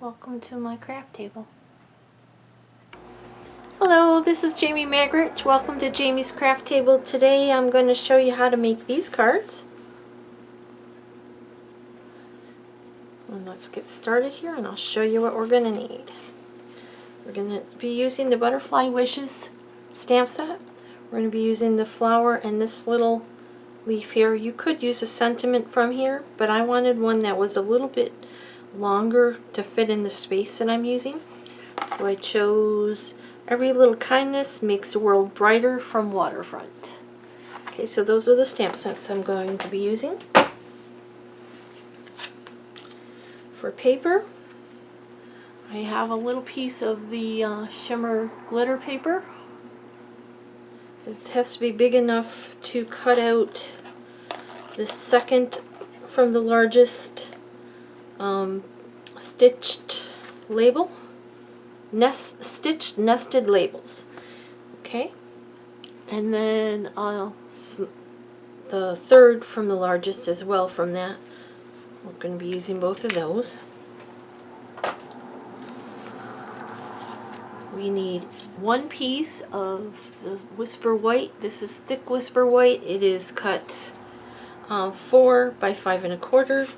Welcome to my craft table. Hello, this is Jamie Magritte. Welcome to Jamie's Craft Table. Today I'm going to show you how to make these cards. And let's get started here and I'll show you what we're going to need. We're going to be using the Butterfly Wishes stamp set. We're going to be using the flower and this little leaf here. You could use a sentiment from here, but I wanted one that was a little bit longer to fit in the space that I'm using. So I chose Every Little Kindness Makes the World Brighter from Waterfront. Okay, so those are the stamp sets I'm going to be using. For paper, I have a little piece of the shimmer glitter paper. It has to be big enough to cut out the second from the largest stitched label. Stitched nested labels. Okay, and then the third from the largest as well from that. We're going to be using both of those. We need one piece of the Whisper White. This is thick Whisper White. It is cut 4 by 5 1/4.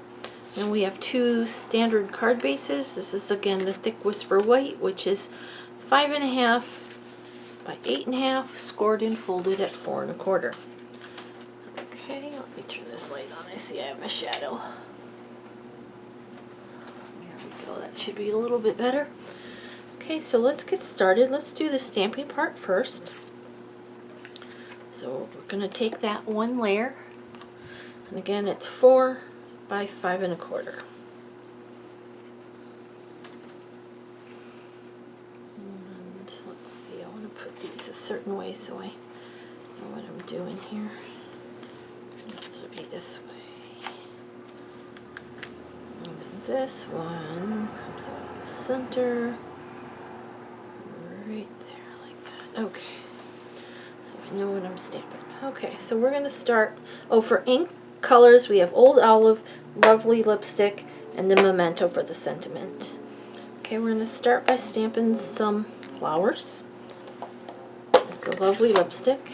And we have two standard card bases. This is again the thick Whisper White, which is 5 1/2 by 8 1/2, scored and folded at 4 1/4. Okay, let me turn this light on. I see I have a shadow. There we go. That should be a little bit better. Okay, so let's get started. Let's do the stamping part first. So we're going to take that one layer, and again it's 4 by 5 1/4. And let's see, I want to put these a certain way so I know what I'm doing here. This will be this way. And then this one comes out of the center. Right there, like that. Okay. So I know what I'm stamping. Okay, so we're going to start. Oh, for ink colors, we have Old Olive, Lovely Lipstick, and the Memento for the sentiment. Okay, we're going to start by stamping some flowers with the Lovely Lipstick.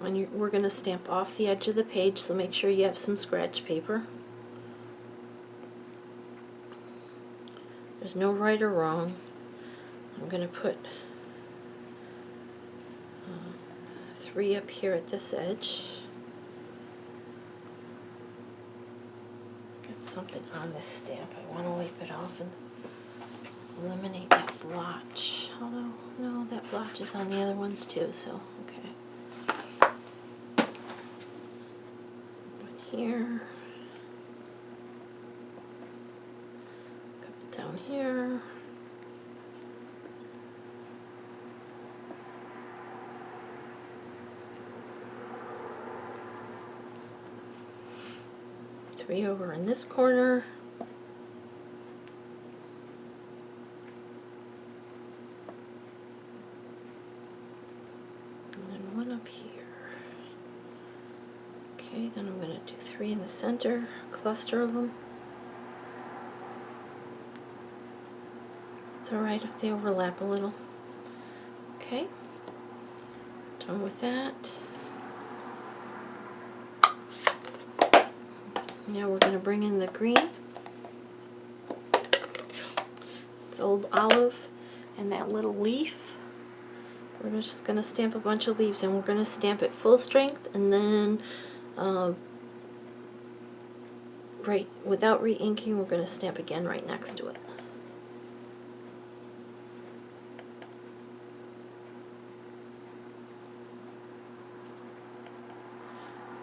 And we're going to stamp off the edge of the page, so make sure you have some scratch paper. There's no right or wrong. I'm going to put 3 up here at this edge. Get something on this stamp. I want to wipe it off and eliminate that blotch. Although, no, that blotch is on the other ones too, so okay. One here. Couple down here. Three over in this corner. And then 1 up here. Okay, then I'm going to do 3 in the center, a cluster of them. It's alright if they overlap a little. Okay, done with that. Now we're going to bring in the green. It's Old Olive and that little leaf. We're just going to stamp a bunch of leaves, and we're going to stamp it full strength, and then right, without re-inking, we're going to stamp again right next to it.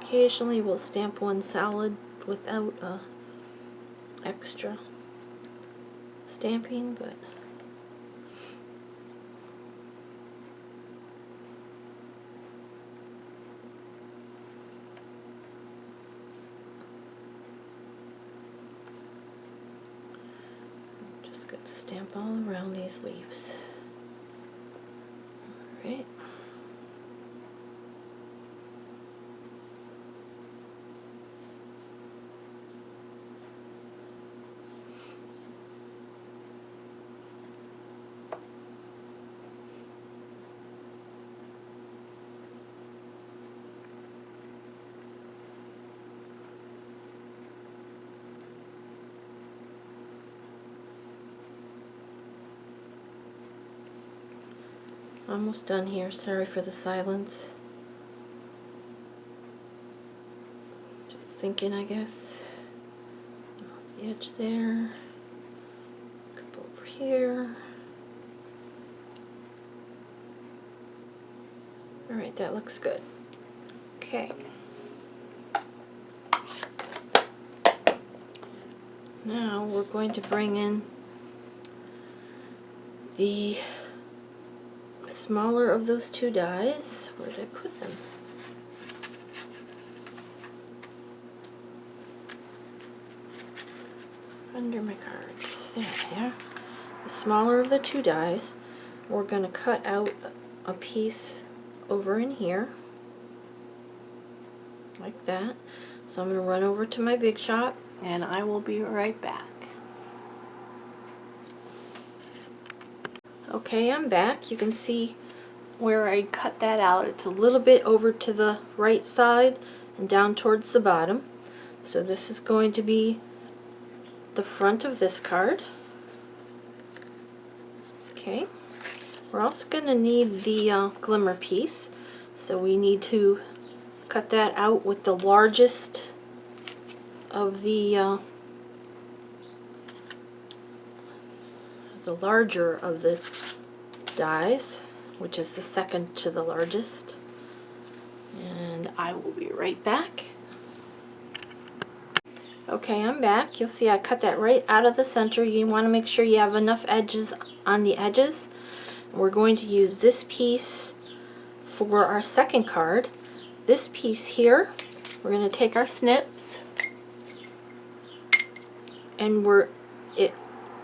Occasionally we'll stamp one solid without extra stamping, but I'm just going to stamp all around these leaves. All right. Almost done here. Sorry for the silence. Just thinking, I guess. Off the edge there. A couple over here. Alright, that looks good. Okay. Now we're going to bring in the smaller of those two dies. Where did I put them? Under my cards. There they are. The smaller of the two dies. We're going to cut out a piece over in here. Like that. So I'm going to run over to my big shot and I will be right back. Okay, I'm back. You can see where I cut that out. It's a little bit over to the right side and down towards the bottom. So this is going to be the front of this card. Okay. We're also going to need the glimmer piece. So we need to cut that out with the largest of the larger of the dies, which is the second to the largest. And I will be right back. Okay, I'm back. You'll see I cut that right out of the center. You want to make sure you have enough edges on the edges. We're going to use this piece for our second card. This piece here, we're going to take our snips, and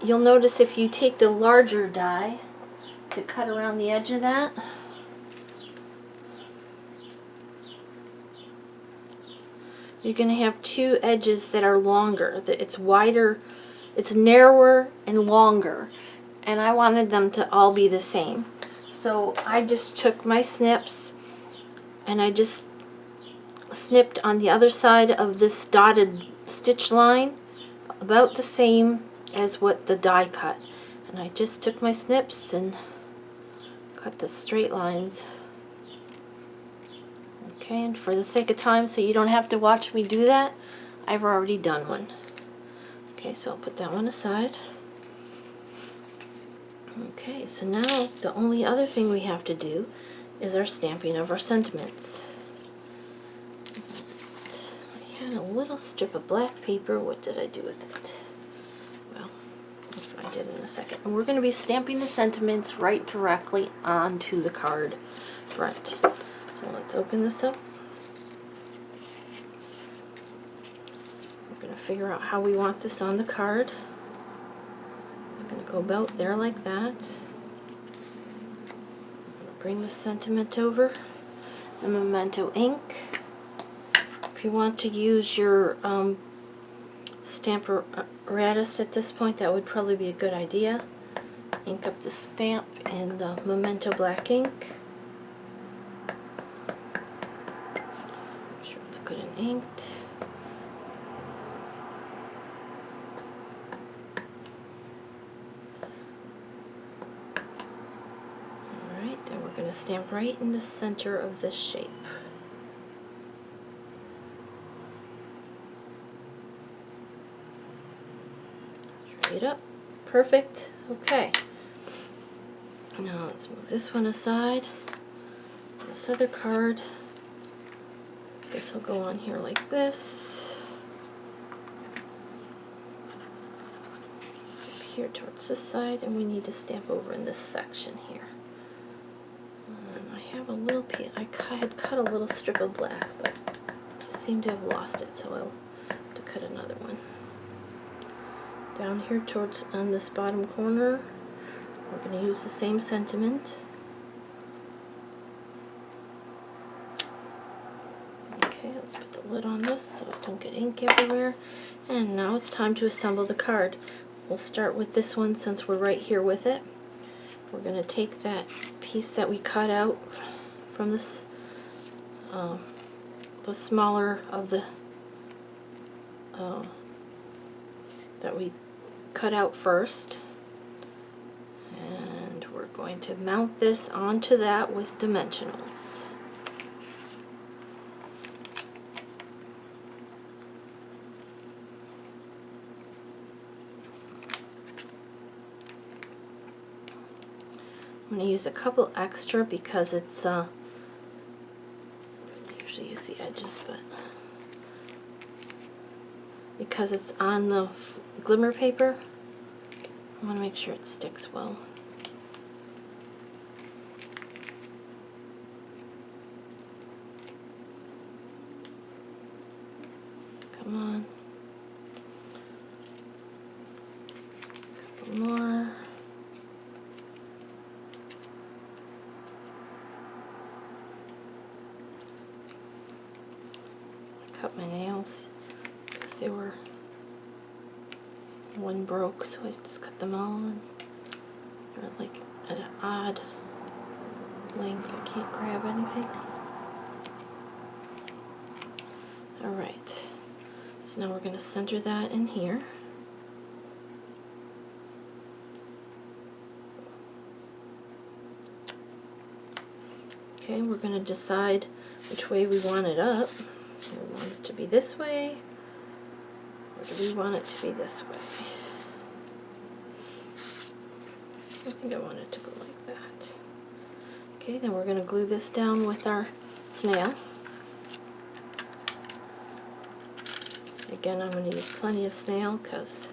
you'll notice if you take the larger die to cut around the edge of that, you're going to have two edges that are longer. It's wider, it's narrower and longer, and I wanted them to all be the same. So I just took my snips and I just snipped on the other side of this dotted stitch line about the same as what the die cut. And I just took my snips and cut the straight lines. Okay, and for the sake of time, so you don't have to watch me do that, I've already done one. Okay, so I'll put that one aside. Okay, so now the only other thing we have to do is our stamping of our sentiments. I had a little strip of black paper. What did I do with it? Well, I'll find it in a second. And we're going to be stamping the sentiments right directly onto the card front. So let's open this up. We're going to figure out how we want this on the card. It's going to go about there like that. I'm going to bring the sentiment over. The memento ink. If you want to use your Stamparatus at this point, that would probably be a good idea. Ink up the stamp in the memento black ink. Make sure it's good and inked. Alright, then we're going to stamp right in the center of this shape. Straight up. Perfect. Okay. Now let's move this one aside. This other card. This will go on here like this. Up here towards this side, and we need to stamp over in this section here. And I have a little piece. I had cut a little strip of black, but I seem to have lost it, so I'll have to cut another one. Down here towards on this bottom corner, we're going to use the same sentiment. Okay, let's put the lid on this so it don't get ink everywhere. And now it's time to assemble the card. We'll start with this one since we're right here with it. We're going to take that piece that we cut out from this, the smaller of the, that we cut out first, and we're going to mount this onto that with dimensionals. I'm going to use a couple extra because it's, I usually use the edges, but because it's on the glimmer paper, I want to make sure it sticks well. Come on. A couple more. I cut my nails because they were, one broke, so I just cut them all, and they're like at an odd length. I can't grab anything. Alright, so now we're going to center that in here. Okay, we're going to decide which way we want it up. Do we want it to be this way, or do we want it to be this way? I think I want it to go like that. Okay, then we're going to glue this down with our snail. Again, I'm going to use plenty of snail because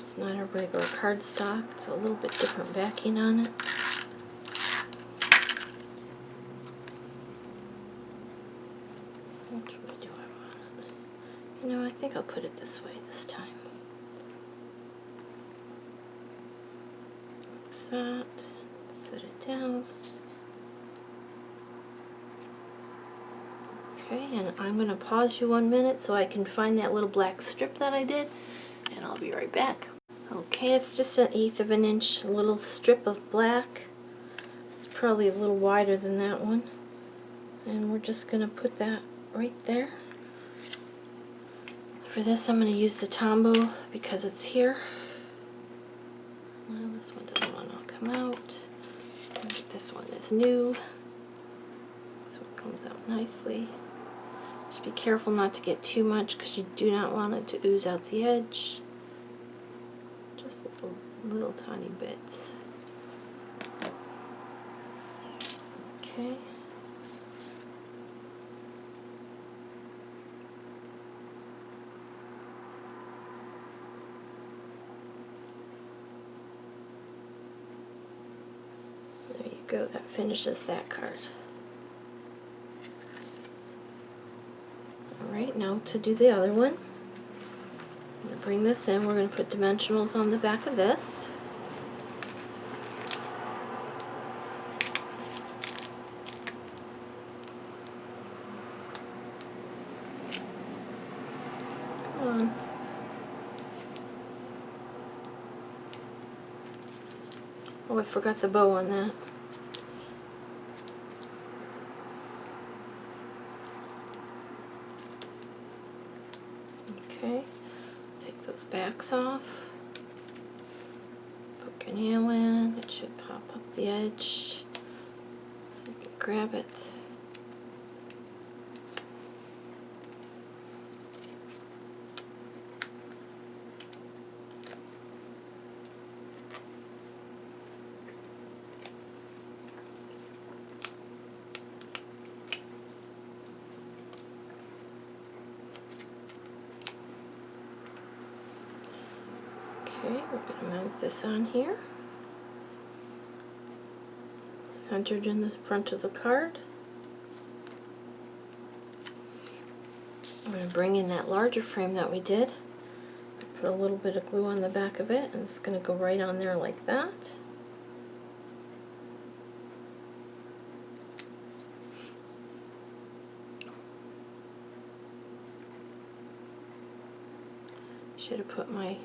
it's not a regular cardstock. It's a little bit different backing on it. Which way do I want it? You know, I think I'll put it this way this time. Like that. Set it down. Okay, and I'm going to pause you 1 minute so I can find that little black strip that I did, and I'll be right back. Okay, it's just 1/8 of an inch little strip of black. It's probably a little wider than that one. And we're just going to put that right there. For this I'm going to use the Tombow because it's here. Well, this one doesn't want to come out. This one is new. So it comes out nicely. Just be careful not to get too much because you do not want it to ooze out the edge. Just little tiny bits. Okay. There you go, that finishes that card. Alright, now to do the other one. I'm going to bring this in. We're going to put dimensionals on the back of this. Come on. Oh, I forgot the bow on that. Okay, take those backs off. Poke your nail in. It should pop up the edge so you can grab it. Okay, we're going to mount this on here. Centered in the front of the card. I'm going to bring in that larger frame that we did. Put a little bit of glue on the back of it, and it's going to go right on there like that. Should have put my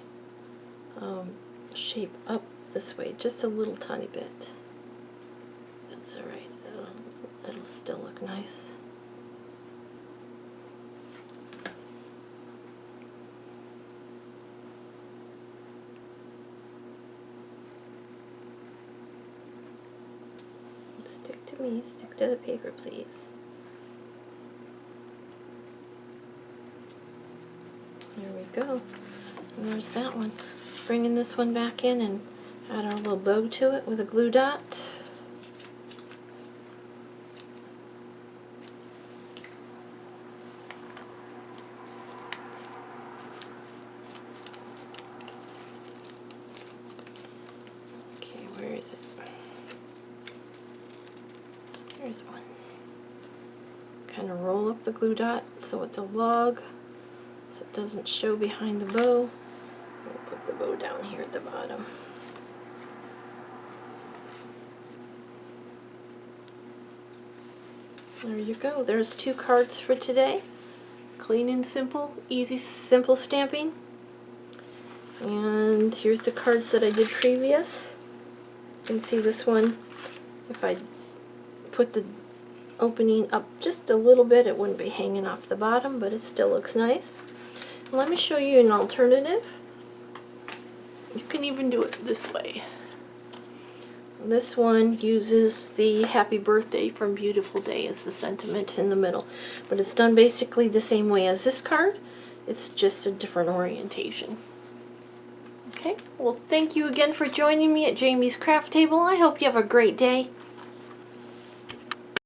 shape up this way just a little tiny bit. That's alright, it'll still look nice. me. Stick to the paper, please. There we go. And there's that one. Let's bring in this one back in and add our little bow to it with a glue dot. Okay, where is it? There's one. Kind of roll up the glue dot so it's a log, so it doesn't show behind the bow. We'll put the bow down here at the bottom. There you go. There's 2 cards for today. Clean and simple, easy, simple stamping. And here's the cards that I did previous. You can see this one. If I put the opening up just a little bit, it wouldn't be hanging off the bottom, but it still looks nice. Let me show you an alternative. You can even do it this way. This one uses the happy birthday from Beautiful Day as the sentiment in the middle, but it's done basically the same way as this card. It's just a different orientation. Okay, well, thank you again for joining me at Jamie's Craft Table. I hope you have a great day.